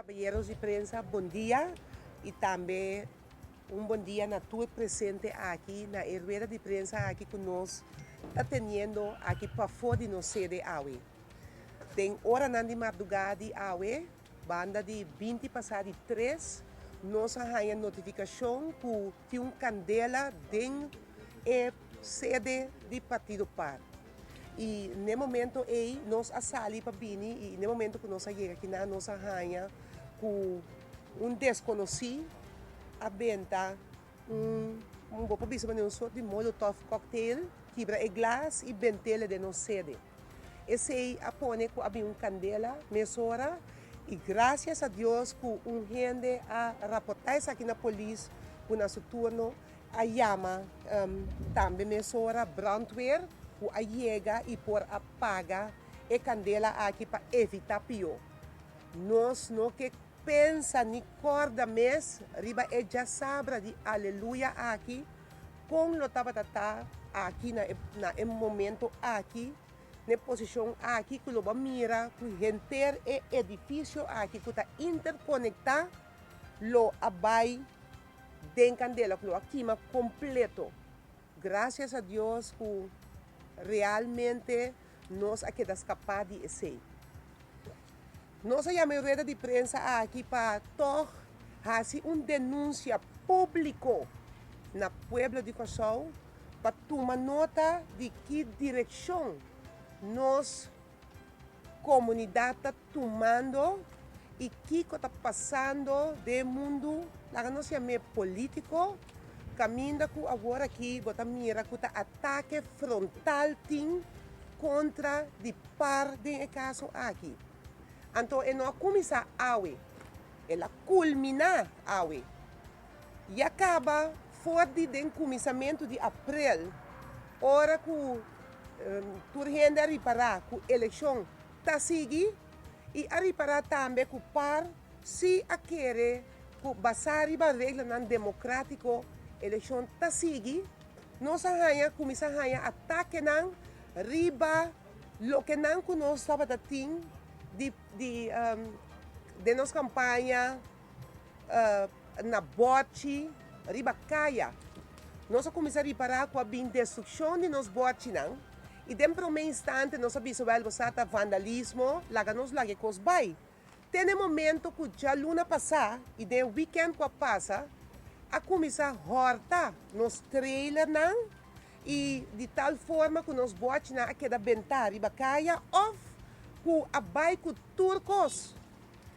Caballeros de prensa, bom dia e também bom dia na tua presente aqui na rueda de prensa aqui conosco, está tendo aqui para fora de nossa sede Aue. Tem hora na de madrugada de Aue, banda de 20 passar de 3, nós arranha notificação que tem candela dentro da sede do Partido Par. E no momento aí nós assali para Bini e no momento que nós chega aqui na nossa arranha com desconhecido a venda vou para um sorte de molotov cocktail quebra e glas e ventela de nossa sede. Esse aí apone que havia candela mesora e graças a Deus que gente a raportar isso aqui na polícia por nosso turno a chama também mesora brandweer que a chega e por apaga a candela aqui para evitar pior. Nós não que pensa ni corda mes riba e já sabra de aleluia aqui com lo tabatata aqui na momento aqui na posição aqui que lo mira que gente e edifício aqui que está interconectado lo abai den candela que lo aqui completo. Graças a Deus que realmente nós aqui das capaz de ser. Nós chamamos rueda de prensa aqui para fazer uma denúncia pública na Pueblo de Cossol para tomar nota de que direção nós comunidade está tomando e que está passando do mundo, lá nós chamamos político, caminho que agora aqui bota mira que está ataque frontal contra de par de caso aqui. Então, não começa Aue, ela culmina Aue. E acaba fora do começamento de abril, hora que tu rende a reparar que a eleição está seguindo e a reparar também que par se a querer que basar a regra democrática a eleição está seguindo, nós começa a ataque não riba lo que não que nós estava de nossa campanha na bote, riba caia. Nós começamos a reparar com a destruição de nos bote não. E dentro de um instante nós sabemos que vandalismo, lá nós lá que cos vai. Tem momento que já luna passar e de weekend que passa, a começar a horta nos trailer não e de tal forma que nos bote não queda bentar riba caia off que abai com turcos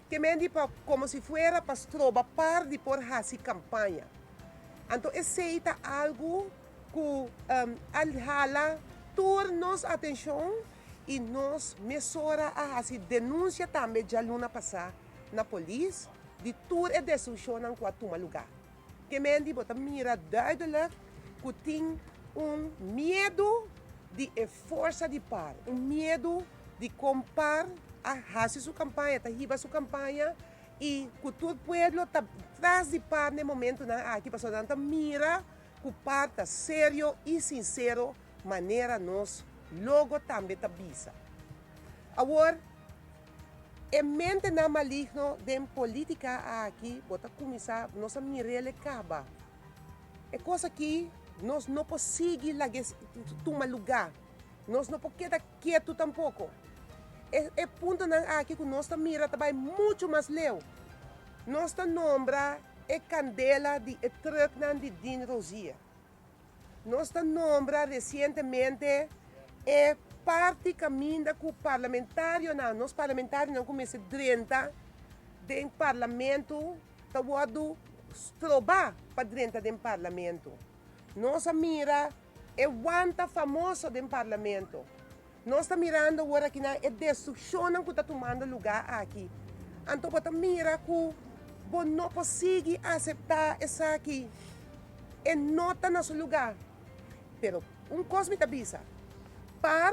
que mendi como se fuera para trobar par de por hasi campanha. Então esse é algo que alhala turnos atenção e nos mesora a hasi denúncia também já luna passar na polícia de tur e destruição em quatro lugar. Que mendi bota mira duidelijk que tem medo de força de par, medo de comprar a fazer sua campanha, tá riba sua campanha e que todo pueblo tá atrás de par no momento na aqui passou tanta mira que o par tá sério e sincero maneira nós logo também tá bisa. Agora é mente na maligno de política aqui bota começar nossa mirele acaba. É coisa que nós não podemos seguir lá tomar lugar. Nós não podemos quedar quieto tampouco. É ponto aqui que nós mira também muito mais leu. Nós nombra é candela de truck de Din Rosia. Nós nombra recentemente é parte caminho que o parlamentário não, nós parlamentários não começa 30 do parlamento tá voado trobar para 30 do parlamento. Nossa mira é wanta famoso do parlamento. Nós estamos mirando agora que a destruição que está tomando lugar aqui. Então, você mira que você não consegue aceitar isso aqui. E não está no seu lugar. Mas, coisa me avisa. Par,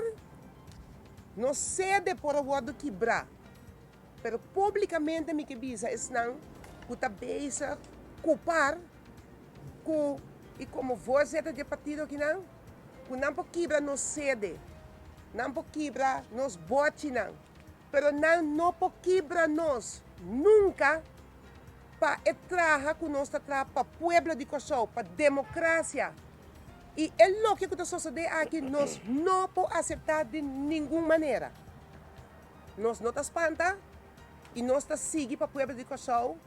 não cede por o word quebrar. Mas, publicamente, me avisa, é não, que está beisa, culpar, e como você de partido aqui não, que não pode quebrar, não cede. Não pode quebrar nos bote não. Pero não pode quebrar nós. nunca para entrar com nós para o povo de Kosovo, para a democracia. E é o que está sucedendo aqui, nós não podemos aceitar de nenhuma maneira. Nós não estamos espanta e nós estamos seguindo para o povo de Kosovo.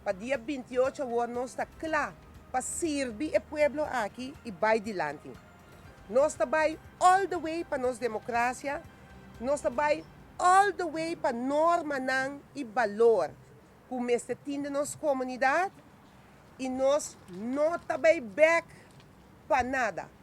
Para dia 28 agora nós estamos claros para servir o povo aqui e vai adiante. Nós estamos all the way para nossa democracia, nós estamos all the way para norma e valor como este tem de nossa comunidade e nós não estamos back para nada.